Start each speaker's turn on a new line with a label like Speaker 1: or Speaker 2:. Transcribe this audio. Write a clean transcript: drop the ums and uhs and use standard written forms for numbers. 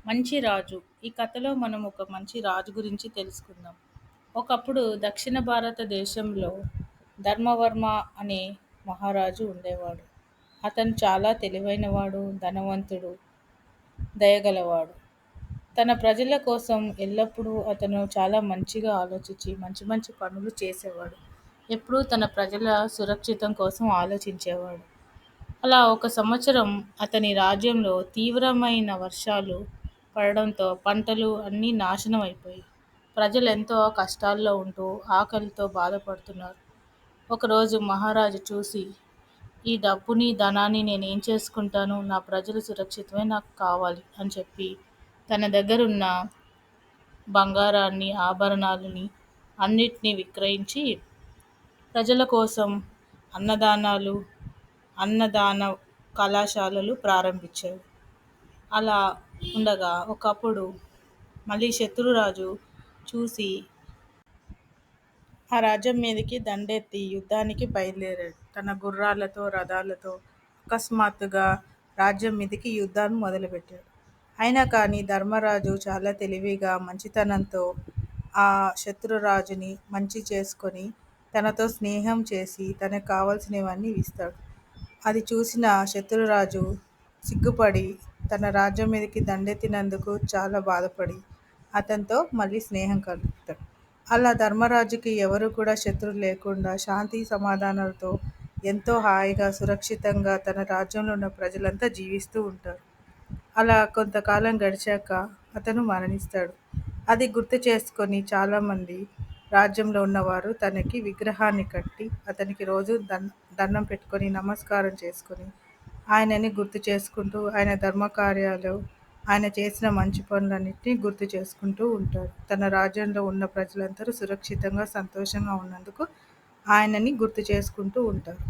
Speaker 1: మంచి రాజు. ఈ కథలో మనం ఒక మంచి రాజు గురించి తెలుసుకుందాం. ఒకప్పుడు దక్షిణ భారతదేశంలో ధర్మవర్మ అనే మహారాజు ఉండేవాడు. అతను చాలా తెలివైనవాడు, ధనవంతుడు, దయగలవాడు. తన ప్రజల కోసం ఎల్లప్పుడూ అతను చాలా మంచిగా ఆలోచించి మంచి మంచి పనులు చేసేవాడు. ఎప్పుడూ తన ప్రజల సురక్షితం కోసం ఆలోచించేవాడు. అలా ఒక సంవత్సరం అతని రాజ్యంలో తీవ్రమైన వర్షాలు పడడంతో పంటలు అన్నీ నాశనం అయిపోయాయి. ప్రజలు ఎంతో కష్టాల్లో ఉంటూ ఆకలితో బాధపడుతున్నారు. ఒకరోజు మహారాజు చూసి, ఈ డబ్బుని ధనాన్ని నేనేం చేసుకుంటాను, నా ప్రజలు సురక్షితమే నాకు కావాలి అని చెప్పి తన దగ్గరున్న బంగారాన్ని, ఆభరణాలని అన్నిటినీ విక్రయించి ప్రజల కోసం అన్నదానాలు, అన్నదాన కళాశాలలు ప్రారంభించాడు. అలా ఉండగా ఒకప్పుడు మళ్ళీ శత్రురాజు చూసి ఆ రాజ్యం మీదకి దండెత్తి యుద్ధానికి బయలుదేరాడు. తన గుర్రాలతో, రథాలతో అకస్మాత్తుగా రాజ్యం మీదకి యుద్ధాన్ని మొదలుపెట్టాడు. అయినా కానీ ధర్మరాజు చాలా తెలివిగా, మంచితనంతో ఆ శత్రురాజుని మంచి చేసుకొని తనతో స్నేహం చేసి తనకు కావలసినవన్నీ ఇస్తాడు. అది చూసిన శత్రురాజు సిగ్గుపడి తన రాజ్యం మీదకి దండెత్తినందుకు చాలా బాధపడి అతనితో మళ్ళీ స్నేహం కలుపుతాడు. అలా ధర్మరాజుకి ఎవరు కూడా శత్రువు లేకుండా శాంతి సమాధానాలతో ఎంతో హాయిగా సురక్షితంగా తన రాజ్యంలో ఉన్న ప్రజలంతా జీవిస్తూ ఉంటారు. అలా కొంతకాలం గడిచాక అతను మరణిస్తాడు. అది గుర్తు చేసుకొని చాలామంది రాజ్యంలో ఉన్నవారు తనకి విగ్రహాన్ని కట్టి అతనికి రోజు దండం పెట్టుకొని నమస్కారం చేసుకొని ఆయనని గుర్తు చేసుకుంటూ ఆయన ధర్మకార్యాలు, ఆయన చేసిన మంచి పనులన్నిటినీ గుర్తు చేసుకుంటూ ఉంటారు. తన రాజ్యంలో ఉన్న ప్రజలందరూ సురక్షితంగా సంతోషంగా ఉన్నందుకు ఆయనని గుర్తు చేసుకుంటూ ఉంటారు.